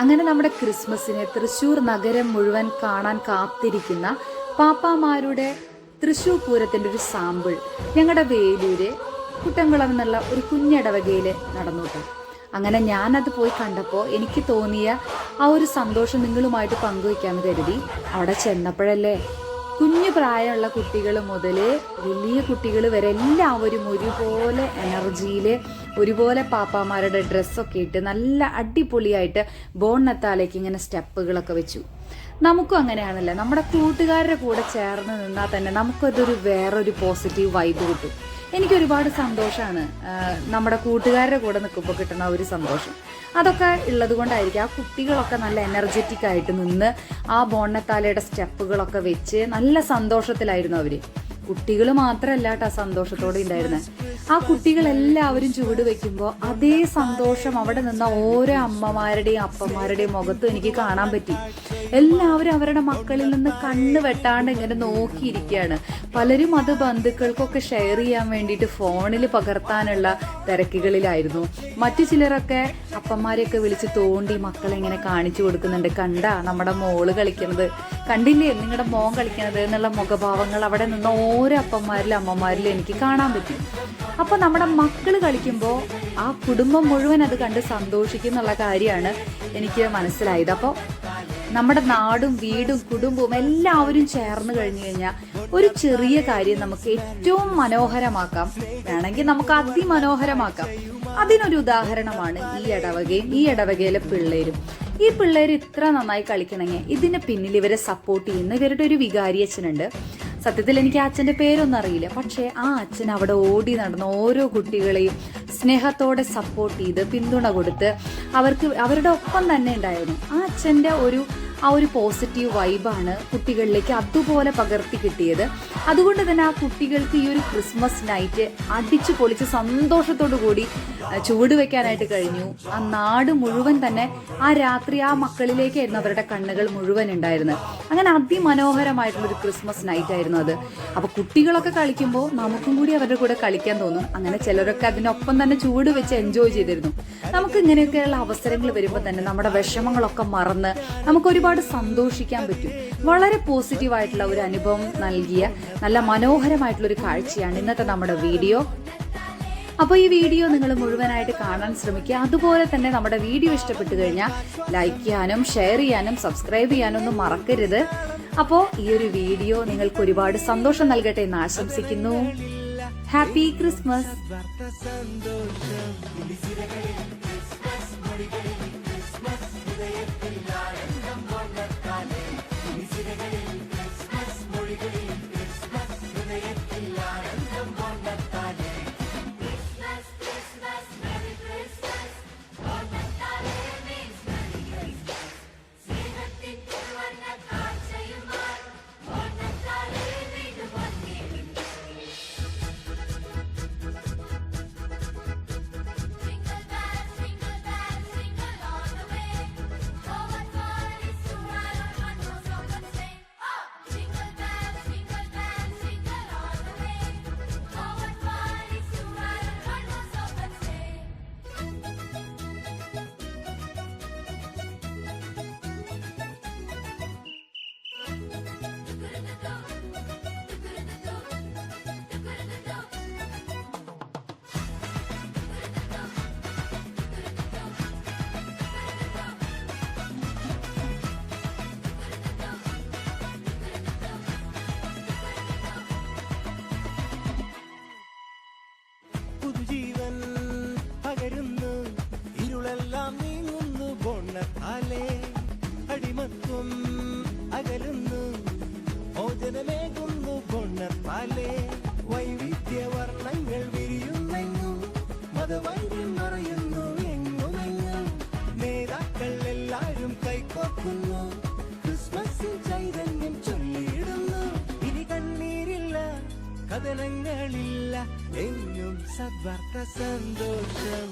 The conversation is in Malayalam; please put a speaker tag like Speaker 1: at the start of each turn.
Speaker 1: അങ്ങനെ നമ്മുടെ ക്രിസ്മസിനെ തൃശ്ശൂർ നഗരം മുഴുവൻ കാണാൻ കാത്തിരിക്കുന്ന പാപ്പാമാരുടെ തൃശ്ശൂർ പൂരത്തിൻ്റെ ഒരു സാമ്പിൾ ഞങ്ങളുടെ വേലൂര് കുട്ടംകുളം എന്നുള്ള ഒരു കുഞ്ഞിടവകയിൽ നടന്നു കേട്ടോ. അങ്ങനെ ഞാനത് പോയി കണ്ടപ്പോൾ എനിക്ക് തോന്നിയ ആ ഒരു സന്തോഷം നിങ്ങളുമായിട്ട് പങ്കുവയ്ക്കാമെന്ന് കരുതി. അവിടെ ചെന്നപ്പോഴല്ലേ കുഞ്ഞു പ്രായമുള്ള കുട്ടികൾ മുതൽ വലിയ കുട്ടികൾ വരെ എല്ലാവരും ഒരുപോലെ എനർജിയിൽ ഒരുപോലെ പാപ്പാമാരുടെ ഡ്രസ്സൊക്കെ ഇട്ട് നല്ല അടിപൊളിയായിട്ട് ബോണ്ണത്താലേക്ക് ഇങ്ങനെ സ്റ്റെപ്പുകളൊക്കെ വെച്ചു. നമുക്കും അങ്ങനെയാണല്ലോ, നമ്മുടെ കൂട്ടുകാരുടെ കൂടെ ചേർന്ന് നിന്നാൽ തന്നെ നമുക്കതൊരു വേറൊരു പോസിറ്റീവ് വൈബ് കിട്ടും. എനിക്കൊരുപാട് സന്തോഷമാണ് നമ്മുടെ കൂട്ടുകാരുടെ കൂടെ നിൽക്കുമ്പോൾ കിട്ടുന്ന ഒരു സന്തോഷം. അതൊക്കെ ഉള്ളത് കൊണ്ടായിരിക്കും ആ കുട്ടികളൊക്കെ നല്ല എനർജറ്റിക് ആയിട്ട് നിന്ന് ആ ബോണ്ണത്താലയുടെ സ്റ്റെപ്പുകളൊക്കെ വെച്ച് നല്ല സന്തോഷത്തിലായിരുന്നു അവർ. കുട്ടികൾ മാത്രമല്ല കേട്ടോ സന്തോഷത്തോടെ ഉണ്ടായിരുന്നത്, ആ കുട്ടികളെല്ലാവരും ചുവട് വെക്കുമ്പോൾ അതേ സന്തോഷം അവിടെ നിന്ന ഓരോ അമ്മമാരുടെയും അപ്പന്മാരുടെയും മുഖത്തും എനിക്ക് കാണാൻ പറ്റി. എല്ലാവരും അവരുടെ മക്കളിൽ നിന്ന് കണ്ണ് വെട്ടാണ്ട് ഇങ്ങനെ നോക്കിയിരിക്കുകയാണ്. പലരും അത് ബന്ധുക്കൾക്കൊക്കെ ഷെയർ ചെയ്യാൻ വേണ്ടിയിട്ട് ഫോണിൽ പകർത്താനുള്ള തിരക്കുകളിലായിരുന്നു. മറ്റു ചിലരൊക്കെ അപ്പന്മാരെയൊക്കെ വിളിച്ച് തോണ്ടി മക്കളെ ഇങ്ങനെ കാണിച്ചു കൊടുക്കുന്നുണ്ട്. കണ്ടാ നമ്മുടെ മോള് കളിക്കുന്നത്, കണ്ടില്ലേ നിങ്ങളുടെ മോൻ കളിക്കുന്നത് എന്നുള്ള മുഖഭാവങ്ങൾ അവിടെ നിന്ന് ഓരോ അപ്പന്മാരിലും അമ്മമാരിലും എനിക്ക് കാണാൻ പറ്റി. അപ്പോൾ നമ്മുടെ മക്കൾ കളിക്കുമ്പോൾ ആ കുടുംബം മുഴുവൻ അത് കണ്ട് സന്തോഷിക്കുന്നുള്ള കാര്യമാണ് എനിക്ക് മനസ്സിലായത്. അപ്പോൾ നമ്മുടെ നാടും വീടും കുടുംബവും എല്ലാവരും ചേർന്ന് കഴിഞ്ഞു കഴിഞ്ഞാൽ ഒരു ചെറിയ കാര്യം നമുക്ക് ഏറ്റവും മനോഹരമാക്കാം, വേണമെങ്കിൽ നമുക്ക് അതിമനോഹരമാക്കാം. അതിനൊരു ഉദാഹരണമാണ് ഈ ഇടവകയും ഈ ഇടവകയിലെ പിള്ളേരും. ഈ പിള്ളേർ ഇത്ര നന്നായി കളിക്കണമെങ്കിൽ ഇതിന് പിന്നിൽ ഇവരെ സപ്പോർട്ട് ചെയ്യുന്ന ഇവരുടെ ഒരു വികാരി അച്ഛനുണ്ട്. സത്യത്തിൽ എനിക്ക് ആ അച്ഛൻ്റെ പേരൊന്നും അറിയില്ല, പക്ഷേ ആ അച്ഛൻ അവിടെ ഓടി നടന്ന ഓരോ കുട്ടികളെയും സ്നേഹത്തോടെ സപ്പോർട്ട് ചെയ്ത് പിന്തുണ കൊടുത്ത് അവരുടെ ഒപ്പം തന്നെ ഉണ്ടായിരുന്നു. ആ അച്ഛൻ്റെ ആ ഒരു പോസിറ്റീവ് വൈബാണ് കുട്ടികളിലേക്ക് അതുപോലെ പകർത്തി കിട്ടിയത്. അതുകൊണ്ട് തന്നെ ആ കുട്ടികൾക്ക് ഈ ഒരു ക്രിസ്മസ് നൈറ്റ് അടിച്ചു പൊളിച്ച് സന്തോഷത്തോടു കൂടി ചുവട് വെക്കാനായിട്ട് കഴിഞ്ഞു. ആ നാട് മുഴുവൻ തന്നെ ആ രാത്രി ആ മക്കളിലേക്കായിരുന്നു അവരുടെ കണ്ണുകൾ മുഴുവൻ ഉണ്ടായിരുന്നത്. അങ്ങനെ അതിമനോഹരമായിട്ടുള്ളൊരു ക്രിസ്മസ് നൈറ്റ് ആയിരുന്നു അത്. അപ്പോൾ കുട്ടികളൊക്കെ കളിക്കുമ്പോൾ നമുക്കും കൂടി അവരുടെ കൂടെ കളിക്കാൻ തോന്നും. അങ്ങനെ ചിലരൊക്കെ അതിനൊപ്പം തന്നെ ചുവട് വെച്ച് എൻജോയ് ചെയ്തിരുന്നു. നമുക്ക് ഇങ്ങനെയൊക്കെയുള്ള അവസരങ്ങൾ വരുമ്പോൾ തന്നെ നമ്മുടെ വിഷമങ്ങളൊക്കെ മറന്ന് നമുക്കൊരുപാട് സന്തോഷിക്കാൻ പറ്റും. വളരെ പോസിറ്റീവായിട്ടുള്ള ഒരു അനുഭവം നൽകിയ നല്ല മനോഹരമായിട്ടുള്ള ഒരു കാഴ്ചയാണ് ഇന്നത്തെ നമ്മുടെ വീഡിയോ. അപ്പോൾ ഈ വീഡിയോ നിങ്ങൾ മുഴുവനായിട്ട് കാണാൻ ശ്രമിക്കുക. അതുപോലെ തന്നെ നമ്മുടെ വീഡിയോ ഇഷ്ടപ്പെട്ടു കഴിഞ്ഞാൽ ലൈക്ക് ചെയ്യാനും ഷെയർ ചെയ്യാനും സബ്സ്ക്രൈബ് ചെയ്യാനും ഒന്നും മറക്കരുത്. അപ്പോൾ ഈ ഒരു വീഡിയോ നിങ്ങൾക്ക് ഒരുപാട് സന്തോഷം നൽകട്ടെ എന്ന് ആശംസിക്കുന്നു. Happy Christmas.
Speaker 2: പുതുജീവൻ പകരുന്നു, ഇരുളെല്ലാം നീങ്ങുന്നു ബോണ്ണത്താലേ. അടിമത്വം അകലുന്നു, മോചനമേകുന്നു ബോണ്ണത്താലേ. വൈവിധ്യവർണ്ണങ്ങൾ വിരിയുന്നെങ്ങും, മതവൈദ്യം മറയുന്നു എങ്ങുമെങ്ങും. നേതാക്കൾ എല്ലാവരും കൈകോർക്കുന്നു, ക്രിസ്മസിൻ ചൈതന്യം ചൊല്ലിയിടുന്നു. ഇനി കണ്ണീരില്ല, കഥനങ്ങളില്ല, എങ്ങും സദ്വാർത്ത സന്തോഷം.